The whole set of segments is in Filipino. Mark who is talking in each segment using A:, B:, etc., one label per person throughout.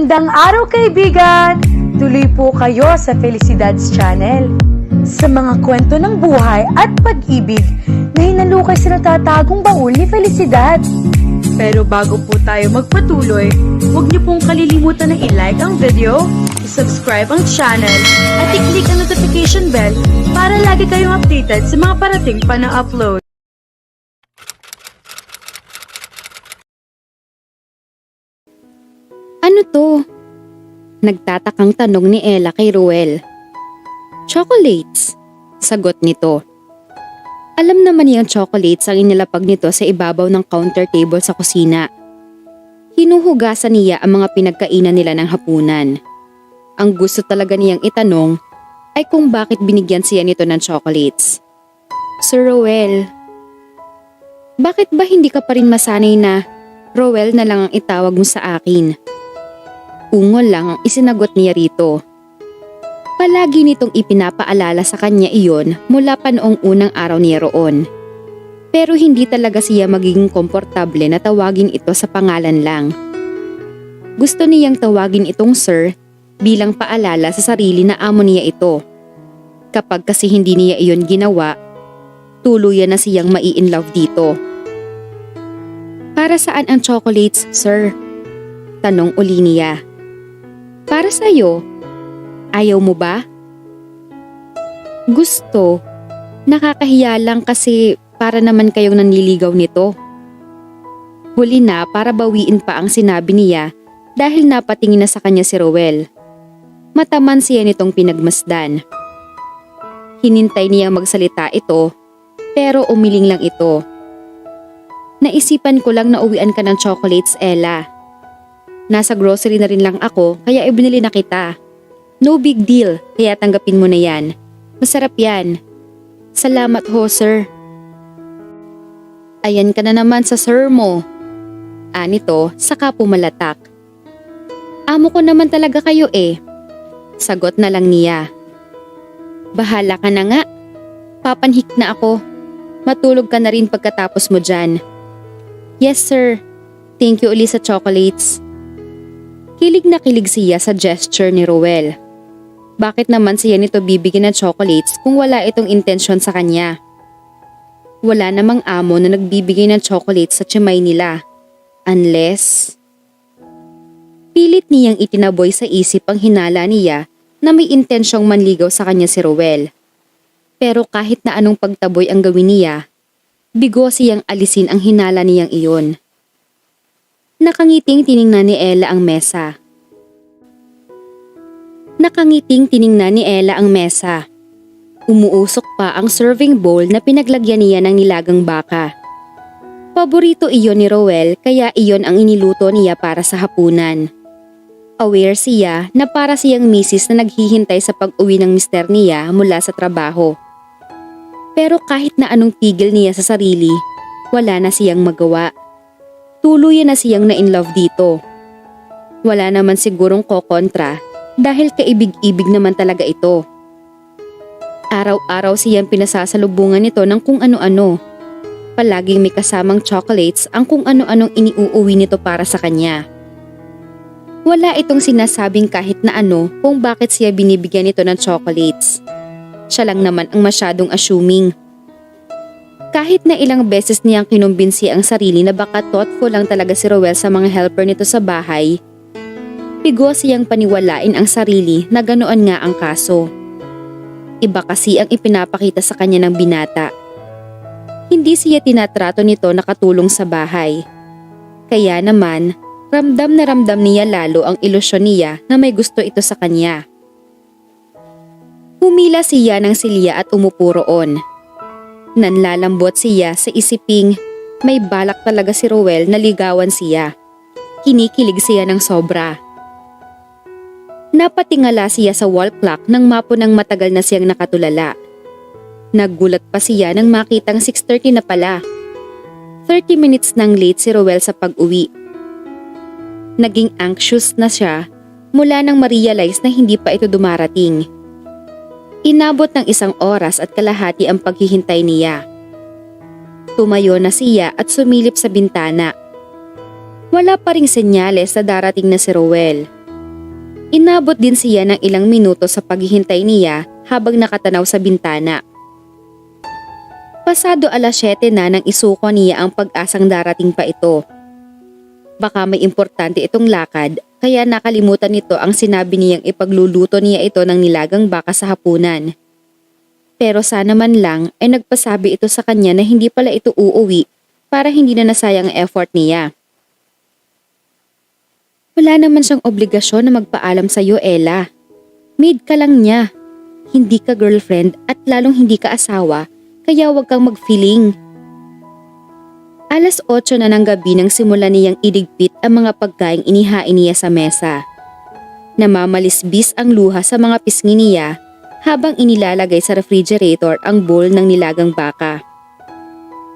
A: Magandang araw kaibigan! Tuloy po kayo sa Felicidad's Channel. Sa mga kwento ng buhay at pag-ibig na hinalukay sa natatagong baul ni Felicidad. Pero bago po tayo magpatuloy, huwag niyo pong kalilimutan na i-like ang video, i-subscribe ang channel, at i-click ang notification bell para lagi kayong updated sa mga parating pa na upload.
B: Ano to? Nagtatakang tanong ni Ella kay Ruel. Chocolates, sagot nito. Alam naman niyang chocolates ang inilapag nito sa ibabaw ng counter table sa kusina. Hinuhugasan niya ang mga pinagkainan nila ng hapunan. Ang gusto talaga niyang itanong ay kung bakit binigyan siya nito ng chocolates. Sir Ruel, bakit ba hindi ka pa rin masanay na Ruel na lang ang itawag mo sa akin? Ungol lang ang isinagot niya rito. Palagi nitong ipinapaalala sa kanya iyon mula pa noong unang araw niya roon. Pero hindi talaga siya magiging komportable na tawagin ito sa pangalan lang. Gusto niyang tawagin itong sir bilang paalala sa sarili na amo niya ito. Kapag kasi hindi niya iyon ginawa, tuluyan na siyang mai-inlove dito. Para saan ang chocolates, sir? Tanong uli niya. Para sa'yo. Ayaw mo ba? Gusto. Nakakahiya lang kasi para naman kayong nanliligaw nito. Huli na para bawiin pa ang sinabi niya dahil napatingin na sa kanya si Ruel. Mataman siya nitong pinagmasdan. Hinintay niya magsalita ito pero umiling lang ito. Naisipan ko lang na uwian ka ng chocolates, Ella. Nasa grocery na rin lang ako kaya ibinili na kita. No big deal kaya tanggapin mo na yan. Masarap yan. Salamat ho, sir. Ayan ka na naman sa sir mo. Anito, saka pumalatak. Amo ko naman talaga kayo eh. Sagot na lang niya. Bahala ka na nga. Papanhik na ako. Matulog ka na rin pagkatapos mo dyan. Yes, sir. Thank you uli sa chocolates. Kilig na kilig siya sa gesture ni Ruel. Bakit naman siya nito bibigyan ng chocolates kung wala itong intensyon sa kanya? Wala namang amo na nagbibigay ng chocolates sa tiyemay nila. Unless... Pilit niyang itinaboy sa isip ang hinala niya na may intensyong manligaw sa kanya si Ruel. Pero kahit na anong pagtaboy ang gawin niya, bigo siyang alisin ang hinala niyang iyon. Nakangiting tiningnan ni Ella ang mesa. Umuusok pa ang serving bowl na pinaglagyan niya ng nilagang baka. Paborito iyon ni Ruel kaya iyon ang iniluto niya para sa hapunan. Aware siya na para siyang misis na naghihintay sa pag-uwi ng mister niya mula sa trabaho. Pero kahit na anong tigil niya sa sarili, wala na siyang magawa. Tuluyan na siyang na-inlove dito. Wala naman sigurong kokontra dahil kaibig-ibig naman talaga ito. Araw-araw siyang pinasasalubungan nito ng kung ano-ano. Palaging may kasamang chocolates ang kung ano-anong iniuuwi nito para sa kanya. Wala itong sinasabing kahit na ano kung bakit siya binibigyan nito ng chocolates. Siya lang naman ang masyadong assuming. Kahit na ilang beses niyang kinumbinsi ang sarili na baka thoughtful lang talaga si Ruel sa mga helper nito sa bahay, bigo siyang paniwalain ang sarili na ganoon nga ang kaso. Iba kasi ang ipinapakita sa kanya ng binata. Hindi siya tinatrato nito na katulong sa bahay. Kaya naman, ramdam na ramdam niya lalo ang ilusyon niya na may gusto ito sa kanya. Humila siya ng silya at umupo roon. Nanlalambot siya sa isiping may balak talaga si Ruel na ligawan siya. Kinikilig siya ng sobra. Napatingala siya sa wall clock nang mapo ng matagal na siyang nakatulala. Naggulat pa siya nang makitang 6:30 na pala. 30 minutes nang late si Ruel sa pag-uwi. Naging anxious na siya mula nang ma-realize na hindi pa ito dumarating. Inabot ng 1 oras at kalahati ang paghihintay niya. Tumayo na siya at sumilip sa bintana. Wala pa ring senyales na darating na si Ruel. Inabot din siya ng ilang minuto sa paghihintay niya habang nakatanaw sa bintana. Pasado 7:00 na nang isuko niya ang pag-asang darating pa ito. Baka may importante itong lakad kaya nakalimutan nito ang sinabi niyang ipagluluto niya ito ng nilagang baka sa hapunan. Pero sana man lang ay nagpasabi ito sa kanya na hindi pala ito uuwi para hindi na nasayang ang effort niya. Wala naman siyang obligasyon na magpaalam sa iyo, Ella. Maid ka lang niya. Hindi ka girlfriend at lalong hindi ka asawa, kaya huwag kang mag-feeling. 8:00 na ng gabi nang simulan niyang iligpit ang mga pagkaing inihain niya sa mesa. Namamalisbis ang luha sa mga pisngi niya habang inilalagay sa refrigerator ang bowl ng nilagang baka.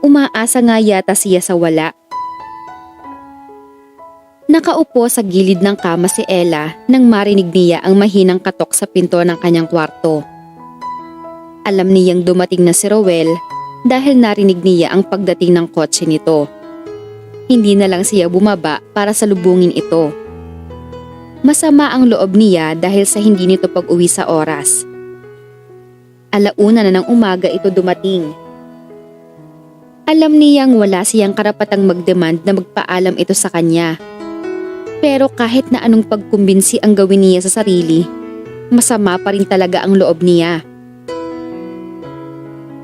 B: Umaasa nga yata siya sa wala. Nakaupo sa gilid ng kama si Ella nang marinig niya ang mahinang katok sa pinto ng kanyang kwarto. Alam niyang dumating na si Rowel dahil narinig niya ang pagdating ng kotse nito. Hindi na lang siya bumaba para salubungin ito. Masama ang loob niya dahil sa hindi nito pag-uwi sa oras. 1:00 na ng umaga ito dumating. Alam niyang wala siyang karapatang mag-demand na magpaalam ito sa kanya. Pero kahit na anong pagkumbinsi ang gawin niya sa sarili, masama pa rin talaga ang loob niya.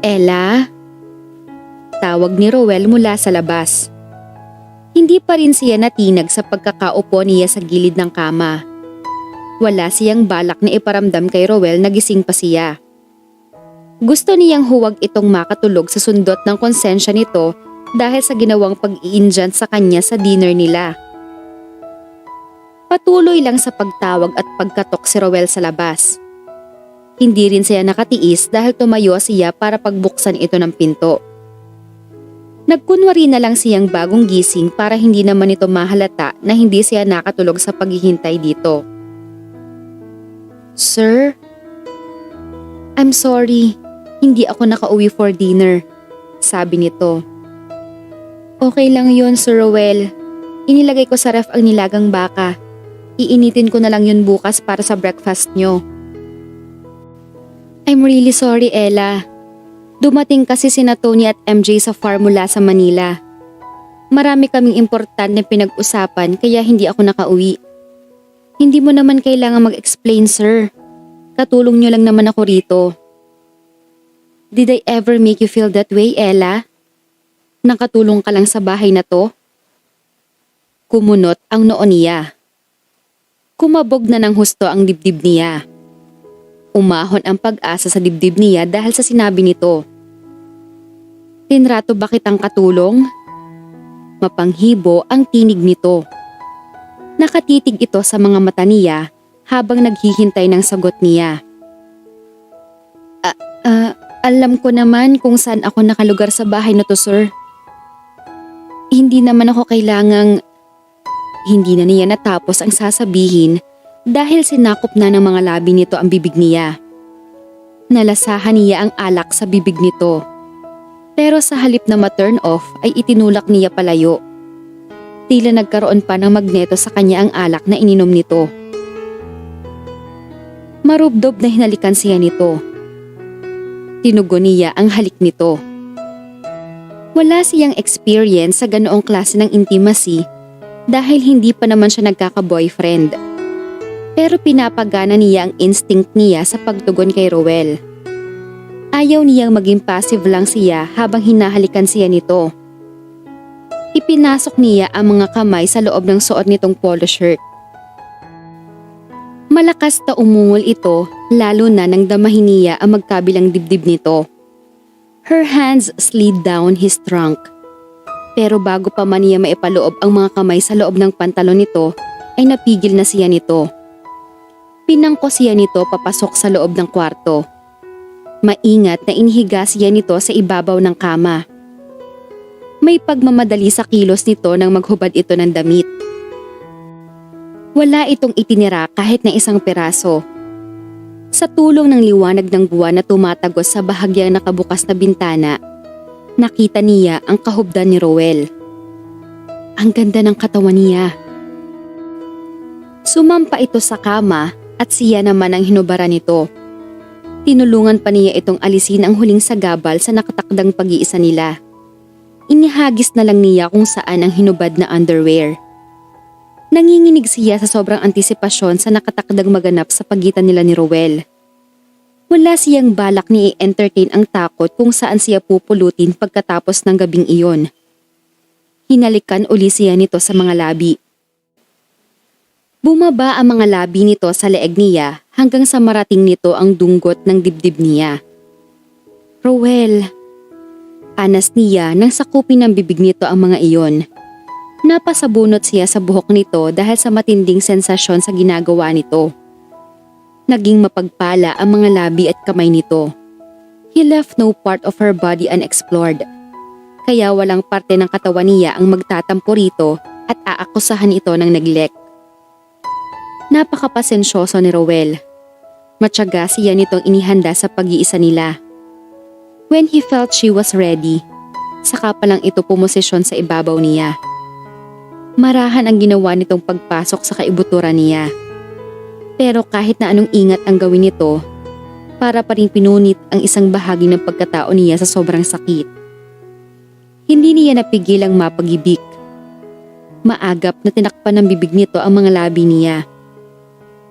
B: Ella? Tawag ni Rowel mula sa labas. Hindi pa rin siya natinag sa pagkakaupo niya sa gilid ng kama. Wala siyang balak na iparamdam kay Rowel na gising pa siya. Gusto niyang huwag itong makatulog sa sundot ng konsensya nito dahil sa ginawang pag-iinjant sa kanya sa dinner nila. Patuloy lang sa pagtawag at pagkatok si Rowel sa labas. Hindi rin siya nakatiis dahil tumayo siya para pagbuksan ito ng pinto. Nagkunwari na lang siyang bagong gising para hindi naman ito mahalata na hindi siya nakatulog sa paghihintay dito. Sir? I'm sorry, hindi ako nakauwi for dinner, sabi nito. Okay lang yun, Sir Rowel. Inilagay ko sa ref ang nilagang baka. Iinitin ko na lang yun bukas para sa breakfast nyo. I'm really sorry, Ella. Dumating kasi sina Tony at MJ sa farm mula sa Manila. Marami kaming importante pinag-usapan kaya hindi ako nakauwi. Hindi mo naman kailangan mag-explain, sir. Katulong nyo lang naman ako rito. Did I ever make you feel that way, Ella? Nakatulong ka lang sa bahay na to? Kumunot ang noo niya. Kumabog na ng husto ang dibdib niya. Umahon ang pag-asa sa dibdib niya dahil sa sinabi nito. Tinrato ba kitang katulong? Mapanghibo ang tinig nito. Nakatitig ito sa mga mata niya habang naghihintay ng sagot niya. Alam ko naman kung saan ako nakalugar sa bahay na to, sir. Hindi naman ako kailangang... Hindi na niya natapos ang sasabihin dahil sinakop na ng mga labi nito ang bibig niya. Nalasahan niya ang alak sa bibig nito. Pero sa halip na ma-turn off ay itinulak niya palayo. Tila nagkaroon pa ng magneto sa kanya ang alak na ininom nito. Marubdob na hinalikan siya nito. Tinugon niya ang halik nito. Wala siyang experience sa ganoong klase ng intimacy dahil hindi pa naman siya nagkaka-boyfriend. Pero pinapagana niya ang instinct niya sa pagtugon kay Rowel. Ayaw niyang maging passive lang siya habang hinahalikan siya nito. Ipinasok niya ang mga kamay sa loob ng suot nitong polo shirt. Malakas na umungol ito lalo na nang damahin niya ang magkabilang dibdib nito. Her hands slid down his trunk. Pero bago pa man niya maipaloob ang mga kamay sa loob ng pantalon nito, ay napigil na siya nito. Pinangko siya nito papasok sa loob ng kwarto. Maingat na inihiga siya nito sa ibabaw ng kama. May pagmamadali sa kilos nito nang maghubad ito ng damit. Wala itong itinira kahit na isang peraso. Sa tulong ng liwanag ng buwan na tumatagos sa bahagyang nakabukas na bintana, nakita niya ang kahubdan ni Rowel. Ang ganda ng katawan niya. Sumampa ito sa kama at siya naman ang hinubaran nito. Tinulungan pa niya itong alisin ang huling sagabal sa nakatakdang pag-iisa nila. Inihagis na lang niya kung saan ang hinubad na underwear. Nanginginig siya sa sobrang antisipasyon sa nakatakdang maganap sa pagitan nila ni Ruel. Wala siyang balak ni i-entertain ang takot kung saan siya pupulutin pagkatapos ng gabing iyon. Hinalikan uli siya nito sa mga labi. Bumaba ang mga labi nito sa leeg niya hanggang sa marating nito ang dunggot ng dibdib niya. Ruel, anas niya nang sakupin ng bibig nito ang mga iyon. Napasabunot siya sa buhok nito dahil sa matinding sensasyon sa ginagawa nito. Naging mapagpala ang mga labi at kamay nito. He left no part of her body unexplored. Kaya walang parte ng katawan niya ang magtatampo rito at aakusahan ito ng neglect. Napakapasensyoso ni Ruel. Matyaga siya nitong inihanda sa pag-iisa nila. When he felt she was ready, saka pa lang ito pumosisyon sa ibabaw niya. Marahan ang ginawa nitong pagpasok sa kaibuturan niya. Pero kahit na anong ingat ang gawin nito, para pa rin pinunit ang isang bahagi ng pagkatao niya sa sobrang sakit. Hindi niya napigilang mapag-ibig. Maagap na tinakpan ng bibig nito ang mga labi niya.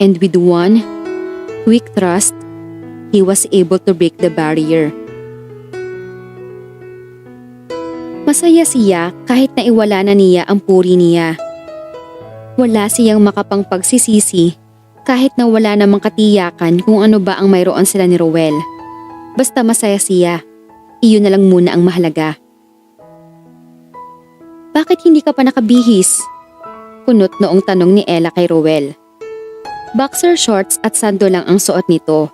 B: And with one quick thrust, he was able to break the barrier. Masaya siya kahit na iwala na niya ang puri niya. Wala siyang makapangpagsisisi kahit na wala namang katiyakan kung ano ba ang mayroon sila ni Ruel. Basta masaya siya, iyon na lang muna ang mahalaga. Bakit hindi ka pa nakabihis? Kunot noong tanong ni Ella kay Ruel. Boxer shorts at sando lang ang suot nito.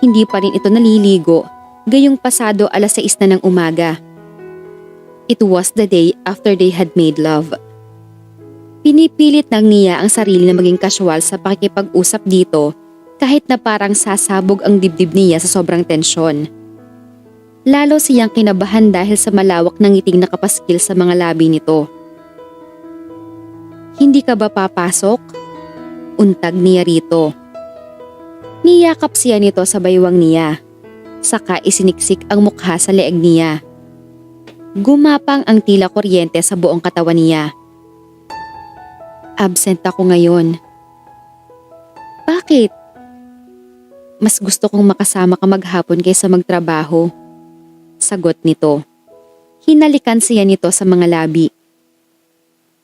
B: Hindi pa rin ito naliligo, gayong pasado 6:00 na ng umaga. It was the day after they had made love. Pinipilit lang niya ang sarili na maging casual sa pakikipag-usap dito kahit na parang sasabog ang dibdib niya sa sobrang tensyon. Lalo siyang kinabahan dahil sa malawak ng ngiting nakapaskil sa mga labi nito. Hindi ka ba papasok? Untag niya rito. Niyakap siya nito sa baywang niya. Saka isiniksik ang mukha sa leeg niya. Gumapang ang tila kuryente sa buong katawan niya. Absent ako ngayon. Bakit? Mas gusto kong makasama ka maghapon kaysa magtrabaho. Sagot nito. Hinalikan siya nito sa mga labi.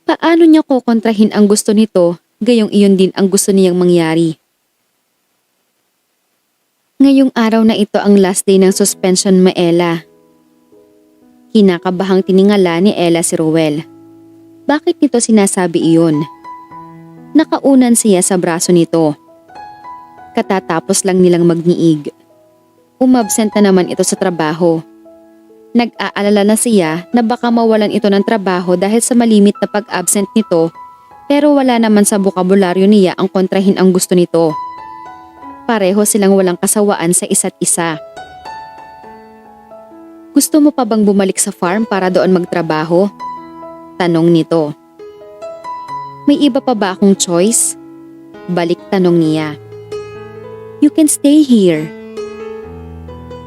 B: Paano niya kukontrahin ang gusto nito, gayong iyon din ang gusto niyang mangyari? Ngayong araw na ito ang last day ng suspension mo, Ella. Kinakabahang tiningala ni Ella si Ruel. Bakit nito sinasabi iyon? Nakaunan siya sa braso nito. Katatapos lang nilang magniig. Umabsent na naman ito sa trabaho. Nag-aalala na siya na baka mawalan ito ng trabaho dahil sa malimit na pag-absent nito, pero wala naman sa bokabularyo niya ang kontrahin ang gusto nito. Pareho silang walang kasawaan sa isa't isa. Gusto mo pa bang bumalik sa farm para doon magtrabaho? Tanong nito. May iba pa ba akong choice? Balik tanong niya. You can stay here.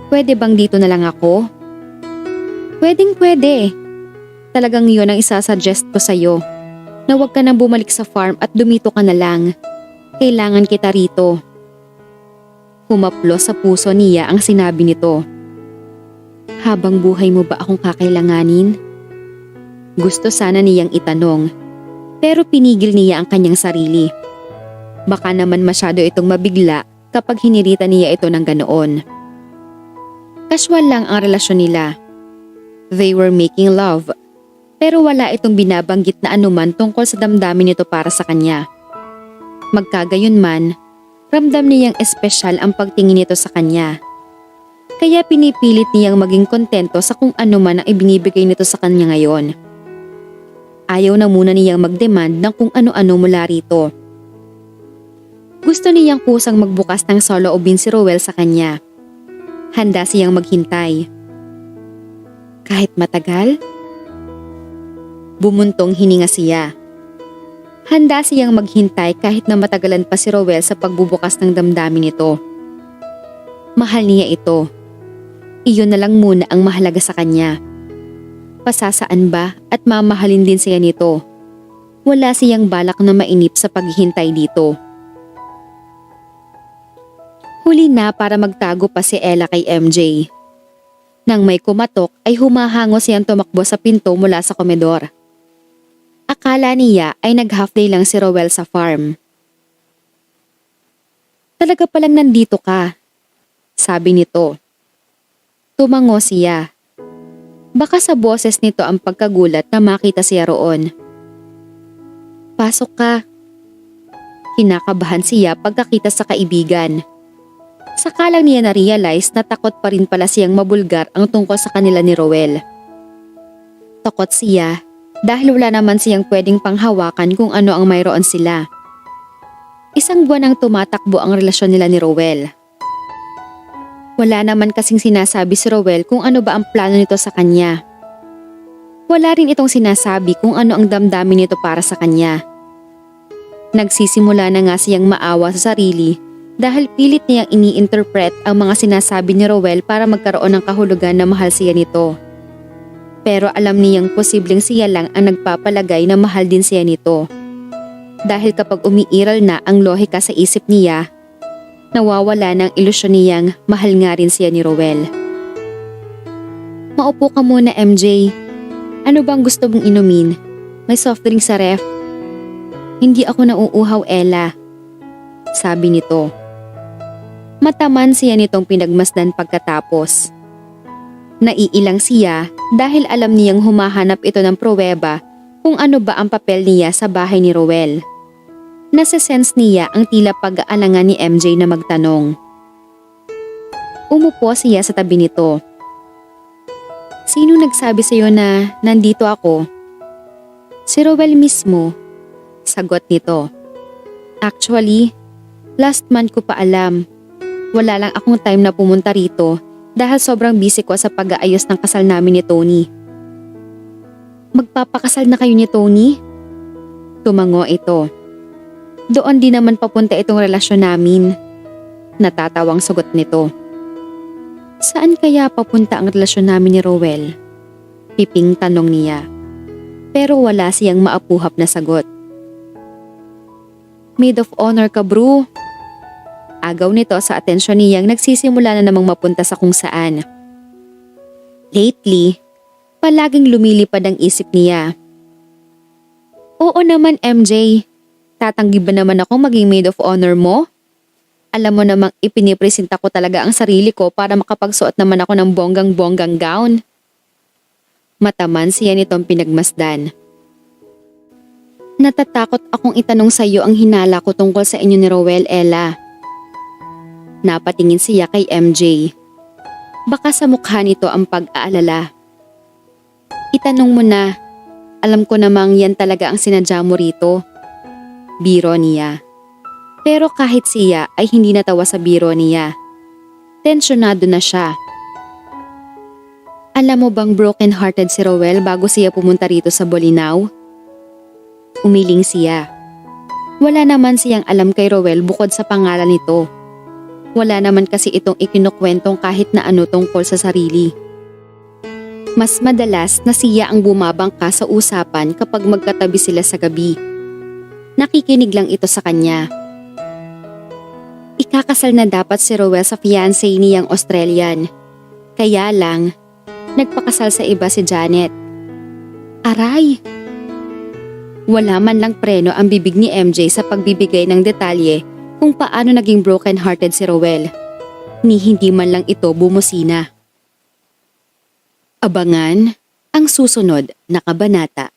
B: Pwede bang dito na lang ako? Pwedeng-pwede. Talagang yun ang isasuggest ko sa'yo. Na huwag ka nang bumalik sa farm at dumito ka na lang. Kailangan kita rito. Humaplo sa puso niya ang sinabi nito. Habang buhay mo ba akong kakailanganin? Gusto sana niyang itanong. Pero pinigil niya ang kanyang sarili. Baka naman masyado itong mabigla kapag hinirita niya ito ng ganoon. Casual lang ang relasyon nila. They were making love. Pero wala itong binabanggit na anuman tungkol sa damdamin nito para sa kanya. Magkagayunman, ramdam niyang espesyal ang pagtingin nito sa kanya. Kaya pinipilit niyang maging kontento sa kung ano man ang ibinibigay nito sa kanya ngayon. Ayaw na muna niyang mag-demand ng kung ano-ano mula rito. Gusto niyang kusang magbukas ng soloobin si Ruel sa kanya. Handa siyang maghintay. Kahit matagal? Bumuntong hininga siya. Handa siyang maghintay kahit na matagalan pa si Rowell sa pagbubukas ng damdamin nito. Mahal niya ito. Iyon na lang muna ang mahalaga sa kanya. Pasasaan ba at mamahalin din siya nito? Wala siyang balak na mainip sa paghihintay dito. Huli na para magtago pa si Ella kay MJ. Nang may kumatok ay humahango siyang tumakbo sa pinto mula sa komedor. Akala niya ay nag-half day lang si Rowell sa farm. Talaga palang nandito ka, sabi nito. Tumango siya. Baka sa boses nito ang pagkagulat na makita siya roon. Pasok ka. Kinakabahan siya pagkakita sa kaibigan. Saka lang niya na-realize na takot pa rin pala siyang mabulgar ang tungkol sa kanila ni Rowell. Takot siya dahil wala naman siyang pwedeng panghawakan kung ano ang mayroon sila. Isang buwan ang tumatakbo ang relasyon nila ni Rowell. Wala naman kasing sinasabi si Rowell kung ano ba ang plano nito sa kanya. Wala rin itong sinasabi kung ano ang damdamin nito para sa kanya. Nagsisimula na nga siyang maawa sa sarili dahil pilit niyang ini-interpret ang mga sinasabi ni Rowell para magkaroon ng kahulugan na mahal siya nito. Pero alam niyang posibleng siya lang ang nagpapalagay na mahal din siya nito. Dahil kapag umiiral na ang lohika sa isip niya, nawawala ng ilusyon niyang mahal nga rin siya ni Rowell. Maupo ka muna, MJ. Ano bang gusto mong inumin? May soft drink sa ref. Hindi ako nauuhaw, Ella, sabi nito. Mataman siya nitong pinagmasdan pagkatapos. Naiilang siya dahil alam niyang humahanap ito ng pruweba kung ano ba ang papel niya sa bahay ni Rowell. Nasa-sense niya ang tila pag-aalangan ni MJ na magtanong. Umupo siya sa tabi nito. Sino nagsabi sa'yo na nandito ako? Si Rowell mismo, sagot nito. Actually, last month ko pa alam. Wala lang akong time na pumunta rito dahil sobrang busy ko sa pag-aayos ng kasal namin ni Tony. Magpapakasal na kayo ni Tony? Tumango ito. Doon din naman papunta itong relasyon namin. Natatawang sagot nito. Saan kaya papunta ang relasyon namin ni Rowell? Piping tanong niya. Pero wala siyang maapuhap na sagot. Maid of honor ka, bro. Agaw nito sa atensyon niyang nagsisimula na namang mapunta sa kung saan. Lately, palaging lumilipad ang isip niya. Oo naman, MJ. Tatanggi ba naman ako maging maid of honor mo? Alam mo namang ipinipresenta ko talaga ang sarili ko para makapagsuot naman ako ng bonggang-bonggang gown. Mataman siya nitong pinagmasdan. Natatakot akong itanong sa iyo ang hinala ko tungkol sa inyo ni Rowell, Ella. Napatingin siya kay MJ. Baka sa mukha nito ang pag-aalala. Itanong mo na, alam ko namang yan talaga ang sinadya mo rito. Biro niya. Pero kahit siya ay hindi natawa sa biro niya. Tensyonado na siya. Alam mo bang broken-hearted si Rowell bago siya pumunta rito sa Bolinao? Umiling siya. Wala naman siyang alam kay Rowell bukod sa pangalan nito. Wala naman kasi itong ikinukwentong kahit na ano tungkol sa sarili. Mas madalas na siya ang bumabangka sa usapan kapag magkatabi sila sa gabi. Nakikinig lang ito sa kanya. Ikakasal na dapat si Rowell sa fiancé niyang Australian. Kaya lang, nagpakasal sa iba si Janet. Aray! Wala man lang preno ang bibig ni MJ sa pagbibigay ng detalye kung paano naging broken-hearted si Rowell. Ni hindi man lang ito bumusina. Abangan ang susunod na kabanata.